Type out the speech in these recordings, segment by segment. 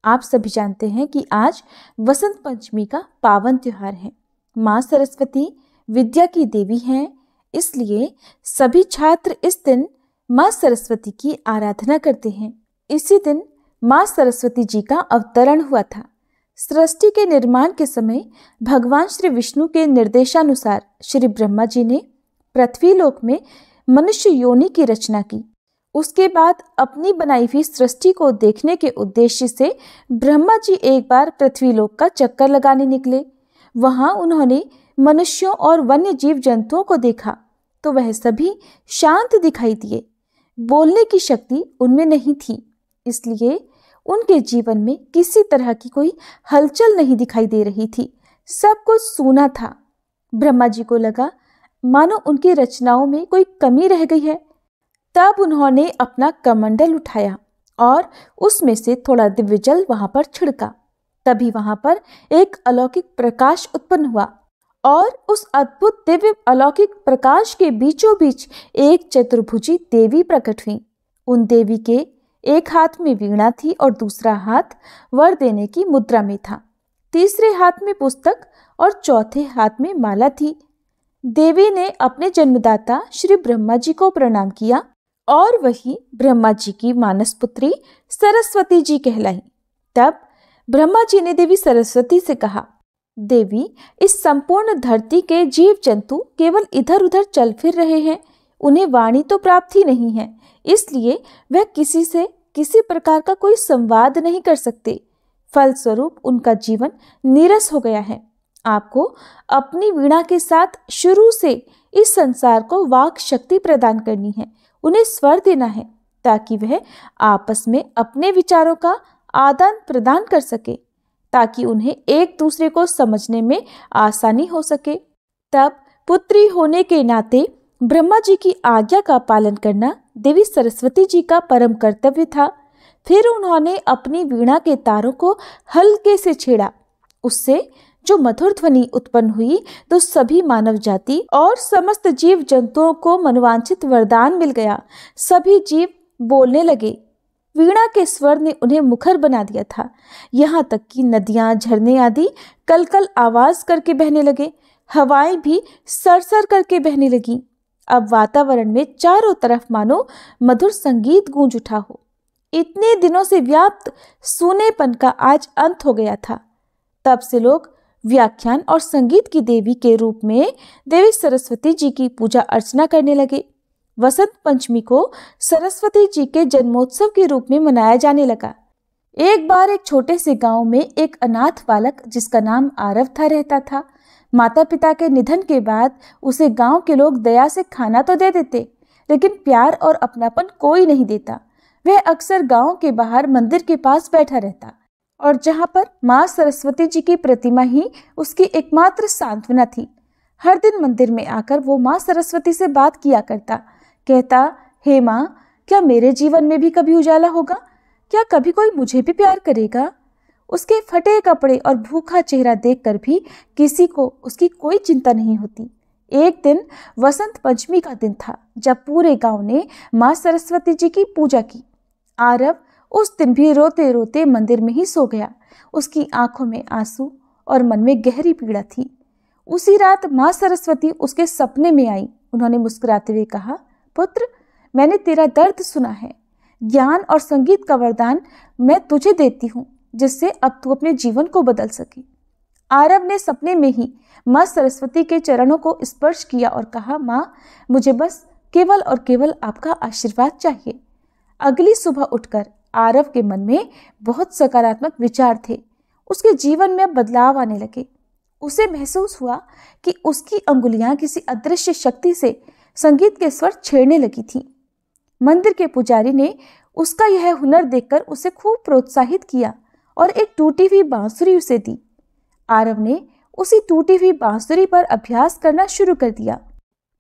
आप सभी जानते हैं कि आज वसंत पंचमी का पावन त्योहार है। माँ सरस्वती विद्या की देवी हैं, इसलिए सभी छात्र इस दिन माँ सरस्वती की आराधना करते हैं। इसी दिन माँ सरस्वती जी का अवतरण हुआ था। सृष्टि के निर्माण के समय भगवान श्री विष्णु के निर्देशानुसार श्री ब्रह्मा जी ने पृथ्वी लोक में मनुष्य योनि की रचना की। उसके बाद अपनी बनाई हुई सृष्टि को देखने के उद्देश्य से ब्रह्मा जी एक बार पृथ्वी लोक का चक्कर लगाने निकले। वहां उन्होंने मनुष्यों और वन्य जीव जंतुओं को देखा तो वह सभी शांत दिखाई दिए। बोलने की शक्ति उनमें नहीं थी, इसलिए उनके जीवन में किसी तरह की कोई हलचल नहीं दिखाई दे रही थी। सब कुछ सूना था। ब्रह्मा जी को लगा मानो उनकी रचनाओं में कोई कमी रह गई है। तब उन्होंने अपना कमंडल उठाया और उसमें से थोड़ा दिव्य जल वहां पर छिड़का। तभी वहां पर एक अलौकिक प्रकाश उत्पन्न हुआ और उस अद्भुत दिव्य अलौकिक प्रकाश के बीचों बीच एक चतुर्भुजी देवी प्रकट हुई। उन देवी के एक हाथ में वीणा थी और दूसरा हाथ वर देने की मुद्रा में था। तीसरे हाथ में पुस्तक और चौथे हाथ में माला थी। देवी ने अपने जन्मदाता श्री ब्रह्मा जी को प्रणाम किया और वही ब्रह्मा जी की मानस पुत्री सरस्वती जी कहलाई। तब ब्रह्मा जी ने देवी सरस्वती से कहा, देवी, इस संपूर्ण धरती के जीव जंतु केवल इधर उधर चल फिर रहे हैं, उन्हें वाणी तो प्राप्त ही नहीं है, इसलिए वह किसी से किसी प्रकार का कोई संवाद नहीं कर सकते। फलस्वरूप उनका जीवन नीरस हो गया है। आपको अपनी वीणा के साथ शुरू से इस संसार को वाक शक्ति प्रदान करनी है, उन्हें स्वर देना है ताकि वह आपस में अपने विचारों का आदान प्रदान कर सके, ताकि उन्हें एक दूसरे को समझने में आसानी हो सके। तब पुत्री होने के नाते ब्रह्मा जी की आज्ञा का पालन करना देवी सरस्वती जी का परम कर्तव्य था। फिर उन्होंने अपनी वीणा के तारों को हल्के से छेड़ा। उससे जो मधुर ध्वनि उत्पन्न हुई तो सभी मानव जाति और समस्त जीव जंतुओं को मनोवांछित वरदान मिल गया। सभी जीव बोलने लगे। वीणा के स्वर ने उन्हें मुखर बना दिया था। यहाँ तक कि नदियां, झरने आदि कलकल आवाज करके बहने लगे। हवाएं भी सरसर करके बहने लगीं। अब वातावरण में चारों तरफ मानो मधुर संगीत गूंज उठा हो। इतने दिनों से व्याप्त सूनेपन का आज अंत हो गया था। तब से लोग व्याख्यान और संगीत की देवी के रूप में देवी सरस्वती जी की पूजा अर्चना करने लगे। वसंत पंचमी को सरस्वती जी के जन्मोत्सव के रूप में मनाया जाने लगा। एक बार एक छोटे से गांव में एक अनाथ बालक जिसका नाम आरव था रहता था। माता पिता के निधन के बाद उसे गांव के लोग दया से खाना तो दे देते, लेकिन प्यार और अपनापन कोई नहीं देता। वह अक्सर गांव के बाहर मंदिर के पास बैठा रहता और जहां पर माँ सरस्वती जी की प्रतिमा ही उसकी एकमात्र सांत्वना थी। हर दिन मंदिर में आकर वो माँ सरस्वती से बात किया करता। कहता, हे माँ, क्या मेरे जीवन में भी कभी उजाला होगा? क्या कभी कोई मुझे भी प्यार करेगा? उसके फटे कपड़े और भूखा चेहरा देखकर भी किसी को उसकी कोई चिंता नहीं होती। एक दिन वसंत पंचमी का दिन था जब पूरे गांव ने माँ सरस्वती जी की पूजा की। आरव उस दिन भी रोते रोते मंदिर में ही सो गया। उसकी आंखों में आंसू और मन में गहरी पीड़ा थी। उसी रात माँ सरस्वती उसके सपने में आई। उन्होंने मुस्कुराते हुए कहा, पुत्र, मैंने तेरा दर्द सुना है। ज्ञान और संगीत का वरदान मैं तुझे देती हूँ, जिससे अब तू अपने जीवन को बदल सके। आरव ने सपने में ही माँ सरस्वती के चरणों को स्पर्श किया और कहा, माँ, मुझे बस केवल और केवल आपका आशीर्वाद चाहिए। अगली सुबह उठकर आरव के मन में बहुत सकारात्मक विचार थे। उसके जीवन में बदलाव आने लगे। उसे महसूस हुआ कि उसकी अंगुलियां किसी अदृश्य शक्ति से संगीत के स्वर छेड़ने लगी थीं। मंदिर के पुजारी ने उसका यह हुनर देखकर उसे खूब प्रोत्साहित किया और एक टूटी हुई बांसुरी उसे दी। आरव ने उसी टूटी हुई बांसुरी पर अभ्यास करना शुरू कर दिया।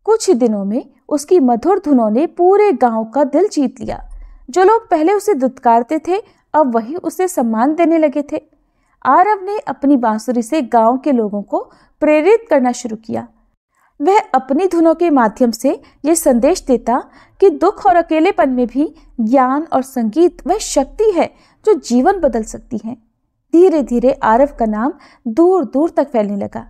कुछ ही दिनों में उसकी मधुर धुनों ने पूरे गांव का दिल जीत लिया। जो लोग पहले उसे दुत्कारते थे, अब वही उसे सम्मान देने लगे थे। आरव ने अपनी बांसुरी से गांव के लोगों को प्रेरित करना शुरू किया। वह अपनी धुनों के माध्यम से ये संदेश देता कि दुख और अकेलेपन में भी ज्ञान और संगीत वह शक्ति है जो जीवन बदल सकती हैं। धीरे धीरे आरव का नाम दूर दूर तक फैलने लगा।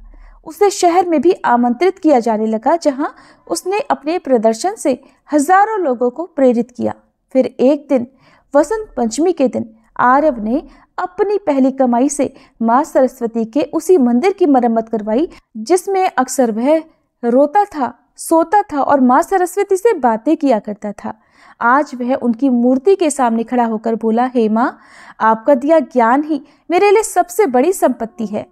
उसे शहर में भी आमंत्रित किया जाने लगा, जहां उसने अपने प्रदर्शन से हजारों लोगों को प्रेरित किया। फिर एक दिन वसंत पंचमी के दिन आरव ने अपनी पहली कमाई से मां सरस्वती के उसी मंदिर की मरम्मत करवाई, जिसमें अक्सर वह रोता था, सोता था और मां सरस्वती से बातें किया करता था। आज वह उनकी मूर्ति के सामने खड़ा होकर बोला, हे माँ, आपका दिया ज्ञान ही मेरे लिए सबसे बड़ी संपत्ति है।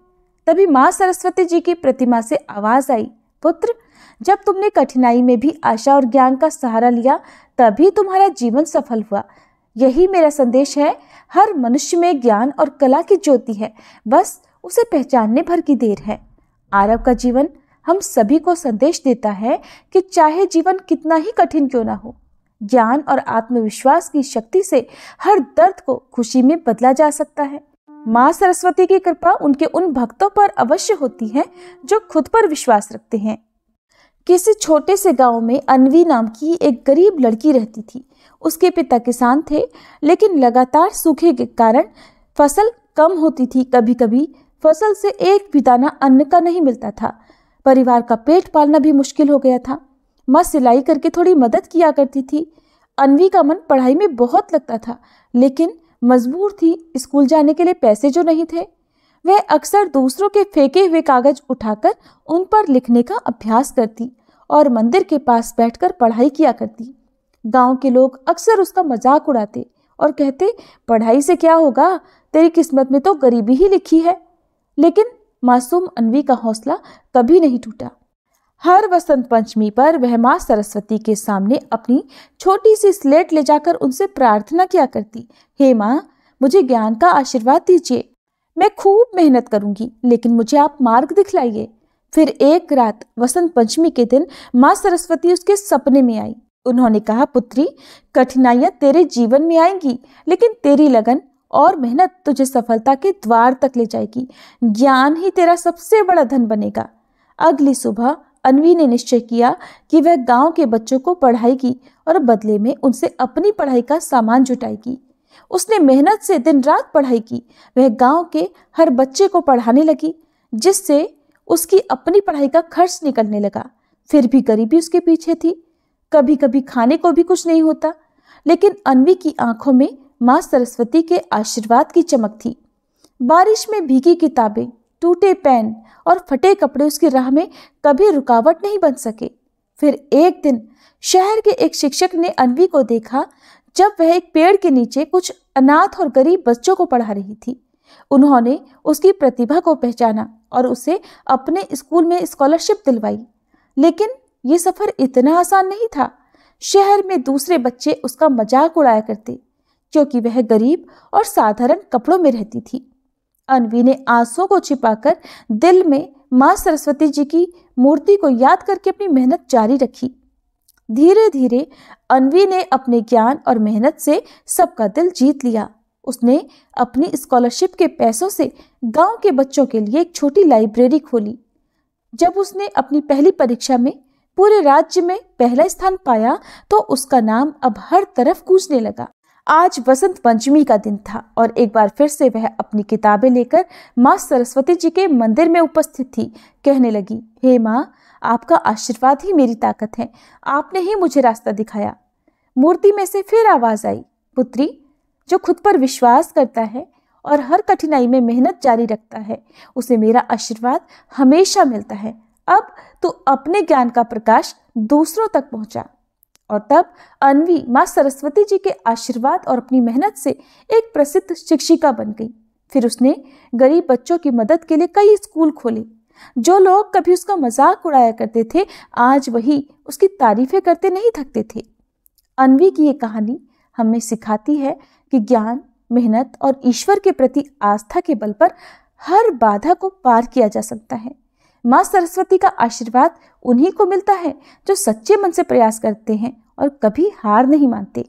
तभी माँ सरस्वती जी की प्रतिमा से आवाज आई, पुत्र, जब तुमने कठिनाई में भी आशा और ज्ञान का सहारा लिया, तभी तुम्हारा जीवन सफल हुआ। यही मेरा संदेश है। हर मनुष्य में ज्ञान और कला की ज्योति है, बस उसे पहचानने भर की देर है। आरव का जीवन हम सभी को संदेश देता है कि चाहे जीवन कितना ही कठिन क्यों ना हो, ज्ञान और आत्मविश्वास की शक्ति से हर दर्द को खुशी में बदला जा सकता है। माँ सरस्वती की कृपा उनके उन भक्तों पर अवश्य होती है जो खुद पर विश्वास रखते हैं। किसी छोटे से गांव में अन्वी नाम की एक गरीब लड़की रहती थी। उसके पिता किसान थे, लेकिन लगातार सूखे के कारण फसल कम होती थी। कभी कभी फसल से एक भी दाना अन्न का नहीं मिलता था। परिवार का पेट पालना भी मुश्किल हो गया था। माँ सिलाई करके थोड़ी मदद किया करती थी। अन्वी का मन पढ़ाई में बहुत लगता था, लेकिन मजबूर थी। स्कूल जाने के लिए पैसे जो नहीं थे, वह अक्सर दूसरों के फेंके हुए कागज उठाकर उन पर लिखने का अभ्यास करती और मंदिर के पास बैठकर पढ़ाई किया करती। गांव के लोग अक्सर उसका मजाक उड़ाते और कहते, पढ़ाई से क्या होगा, तेरी किस्मत में तो गरीबी ही लिखी है। लेकिन मासूम अन्वी का हौसला कभी नहीं टूटा। हर वसंत पंचमी पर वह माँ सरस्वती के सामने अपनी छोटी सी स्लेट ले जाकर उनसे प्रार्थना किया करती, हे माँ, मुझे ज्ञान का आशीर्वाद दीजिए। मैं खूब मेहनत करूंगी, लेकिन मुझे आप मार्ग दिखलाइए। फिर एक रात वसंत पंचमी के दिन माँ सरस्वती उसके सपने में आई। उन्होंने कहा, पुत्री, कठिनाइयां तेरे जीवन में आएंगी, लेकिन तेरी लगन और मेहनत तुझे सफलता के द्वार तक ले जाएगी। ज्ञान ही तेरा सबसे बड़ा धन बनेगा। अगली सुबह अन्वी ने निश्चय किया कि वह गांव के बच्चों को पढ़ाएगी और बदले में उनसे अपनी पढ़ाई का सामान जुटाएगी। उसने मेहनत से दिन रात पढ़ाई की। वह गांव के हर बच्चे को पढ़ाने लगी, जिससे उसकी अपनी पढ़ाई का खर्च निकलने लगा। फिर भी गरीबी उसके पीछे थी। कभी कभी खाने को भी कुछ नहीं होता, लेकिन अन्वी की आंखों में माँ सरस्वती के आशीर्वाद की चमक थी। बारिश में भीगी किताबें, टूटे पेन और फटे कपड़े उसकी राह में कभी रुकावट नहीं बन सके। फिर एक दिन शहर के एक शिक्षक ने अन्वी को देखा, जब वह एक पेड़ के नीचे कुछ अनाथ और गरीब बच्चों को पढ़ा रही थी। उन्होंने उसकी प्रतिभा को पहचाना और उसे अपने स्कूल में स्कॉलरशिप दिलवाई। लेकिन ये सफर इतना आसान नहीं था। शहर में दूसरे बच्चे उसका मजाक उड़ाया करते, क्योंकि वह गरीब और साधारण कपड़ों में रहती थी। अन्वी ने आंसुओं को छिपाकर दिल में माँ सरस्वती जी की मूर्ति को याद करके अपनी मेहनत जारी रखी। धीरे धीरे अन्वी ने अपने ज्ञान और मेहनत से सबका दिल जीत लिया। उसने अपनी स्कॉलरशिप के पैसों से गांव के बच्चों के लिए एक छोटी लाइब्रेरी खोली। जब उसने अपनी पहली परीक्षा में पूरे राज्य में पहला स्थान पाया, तो उसका नाम अब हर तरफ गूंजने लगा। आज वसंत पंचमी का दिन था और एक बार फिर से वह अपनी किताबें लेकर माँ सरस्वती जी के मंदिर में उपस्थित थी। कहने लगी, हे माँ, आपका आशीर्वाद ही मेरी ताकत है। आपने ही मुझे रास्ता दिखाया। मूर्ति में से फिर आवाज आई, पुत्री, जो खुद पर विश्वास करता है और हर कठिनाई में मेहनत जारी रखता है, उसे मेरा आशीर्वाद हमेशा मिलता है। अब तू अपने ज्ञान का प्रकाश दूसरों तक पहुंचा। और तब अन्वी माँ सरस्वती जी के आशीर्वाद और अपनी मेहनत से एक प्रसिद्ध शिक्षिका बन गई। फिर उसने गरीब बच्चों की मदद के लिए कई स्कूल खोले। जो लोग कभी उसका मजाक उड़ाया करते थे, आज वही उसकी तारीफें करते नहीं थकते थे। अन्वी की ये कहानी हमें सिखाती है कि ज्ञान, मेहनत और ईश्वर के प्रति आस्था के बल पर हर बाधा को पार किया जा सकता है। माँ सरस्वती का आशीर्वाद उन्हीं को मिलता है जो सच्चे मन से प्रयास करते हैं और कभी हार नहीं मानते।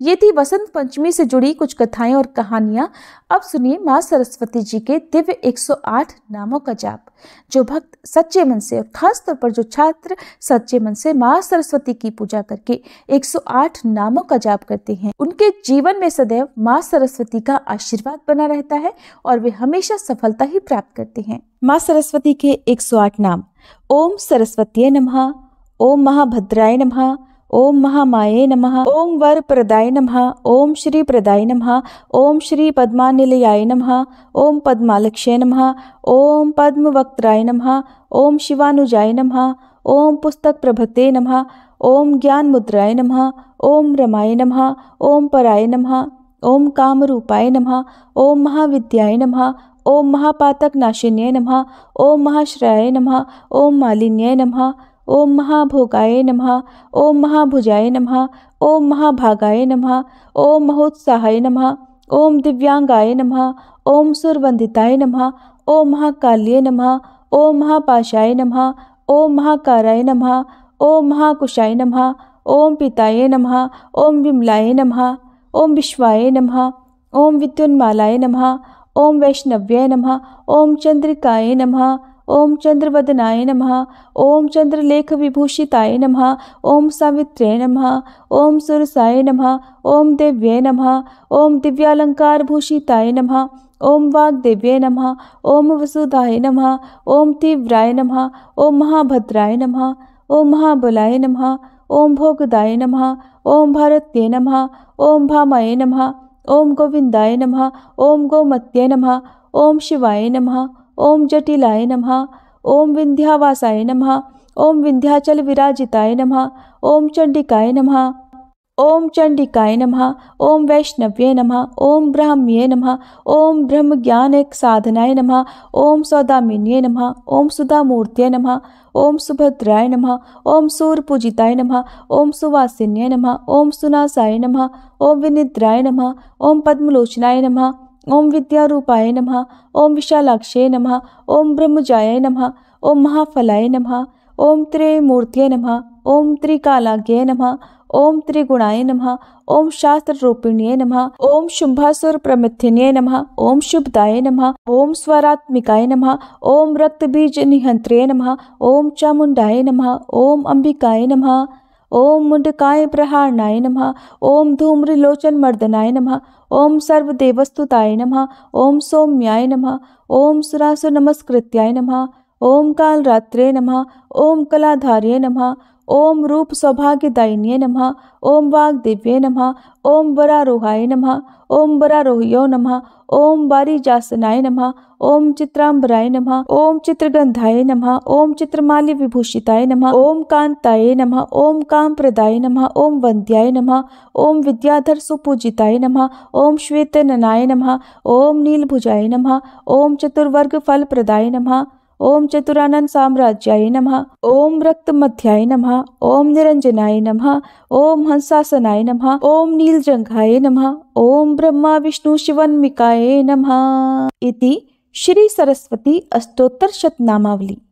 ये थी वसंत पंचमी से जुड़ी कुछ कथाएं और कहानियां। अब सुनिए माँ सरस्वती जी के दिव्य 108 नामों का जाप। जो भक्त सच्चे मन से और खास तौर पर जो छात्र सच्चे मन से माँ सरस्वती की पूजा करके 108 नामों का जाप करते हैं, उनके जीवन में सदैव माँ सरस्वती का आशीर्वाद बना रहता है और वे हमेशा सफलता ही प्राप्त करते हैं। माँ सरस्वती के 108 नाम। ओम सरस्वतीये नमः, ओम महाभद्राय नमः, ओम महामाये नमः, ओम वर प्रदाय नमः, ओम श्री प्रदाय नमः, ओम श्री पद्मानिलयाय नमः, ओम पद्मालक्ष्य नमः, ओम पद्मवक्त्राय नमः, ओम शिवानुजाय नमः, ओम पुस्तक प्रभते नमः, ओम ज्ञान मुद्राय नमः, ओम रमाय नमः, ओम पराय नमः, ओम कामरूपाय नमः, ओम महाविद्याय नमः, ओम महापातक नाशिन्ये नमः, ओम महाश्रयाय नमः, ओम मालिन्याय नमः, ओम महाभोगाय नमः, ओम महाभुजाय नमः, ओम महाभागाय नमः, ओम महोत्साहाय नमः, ओम दिव्यांगाय नमः, ओम सुरवंदिताय नमः, ओम महाकाल्ये नमः, ओम महापाशाय नमः, ओम महाकाराय नमः, ओम महाकुशाय नमः, ओम पिताय नमः, ओम विमलाय नमः, ओम विश्वाय नमः, ओम विद्युन्मालाय नमः, ओम वैष्णव्याय नमः, ओम चंद्रिकाय नमः, ओम चंद्रवदनाय नमः, ओम चंद्रलेख विभूषिताय नमः, ओम सावित्र्ये नमः, ओम सुरसाय नमः, ओम देव्ये नमः, ओम दिव्यालंकार भूषिताय नमः, ओम वाग्देव्ये नमः, ओम वसुधाय नमः, ओम तीव्राय नमः, ओम महाभद्राय नमः, ओम महाबलाय नमः, ओम भोगदाय नमः, ओम भारत्ये नमः, ओम भामाय नमः, ओम गोविंदाय नमः, ओम गोमत्ये नमः, ओम शिवाय नमः, ओम जटिलाय नमः, ओम विंध्यावासाय नमः, ओम विंध्याचल विराजिताय नमः, ओम चंडिकाय नमः, ओम चंडिकाय नमः, ओम वैष्णव्ये नमः, ओम ब्राह्म्ये नमः, ओम ब्रह्म ज्ञान एक साधनाय नमः, ओम सौदामिन्ये नमः, ओम सुधामूर्त्ये नमः, ओम सुभद्राय नमः, ओम सूर्यपूजिताय नमः, ओम सुवासिन्ये नमः, ओम सुनासाय नमः, ओम विनिद्राय नमः, ओम पद्मलोचनाय नमः, ओम विद्यारूपाय नमः, ओम विशालाक्षे नमः, ओम ब्रह्मजाय नमः, ओम महाफलाय नमः, ओम त्रयमूर्तये नमः, ओम त्रिकालाज्ञे नमः, ओम त्रिगुणाय नमः, ओम शास्त्र रूपिण्ये नमः, ओम शुंभासुर प्रमिथिन्ये नमः, ओम शुभदाय नमः, ओम स्वरात्मिकाय नमः, ओम रक्तबीज निहंत्रे नमः, ओम चामुंडाय नमः, ओम अंबिकाय नमः, ओम मुंडकाय प्रहारणाय नमः, ओम धूम्रलोचन मर्दनाय नमः, ओम सर्वदेवस्तुताय नमः, ओम सौम्याय नमः, ओम सुरासुर नमस्कृत्याय नमः, ओम कालरात्रे नमः, ओम कलाधार्ये नमः, ओम रूप सौभाग्यदायिन्ये नमः, ओम वाग्देव्ये नमः, ओम वरारोहाय नमः, ओम वरारोह्यो नमः, ओम वारिजासनाय नमः, ओम चित्रांबराय नमः, ओम चित्रगंधाय नमः, ओम चित्रमाल्य विभूषिताय नमः, ओम कांताय नमः, ओम कामप्रदाय नमः, ओम वंद्याय नमः, ओम विद्याधर सुपूजिताय नमः, ओम श्वेतननाय नमः, ओम नीलभुजाय नमः, ओम चतुर्वर्ग फल प्रदाय नमः, ओम चतुरानन साम्राज्याय नमः, ओम रक्तमध्याय नमः, ओम निरंजनाय नमः, ओम हंसासनाय नमः, ओम नीलजंघाय नमः, ओम ब्रह्मा विष्णु शिवन्मिकाय नमः। इति श्री सरस्वती अष्टोत्तर शतनामावली।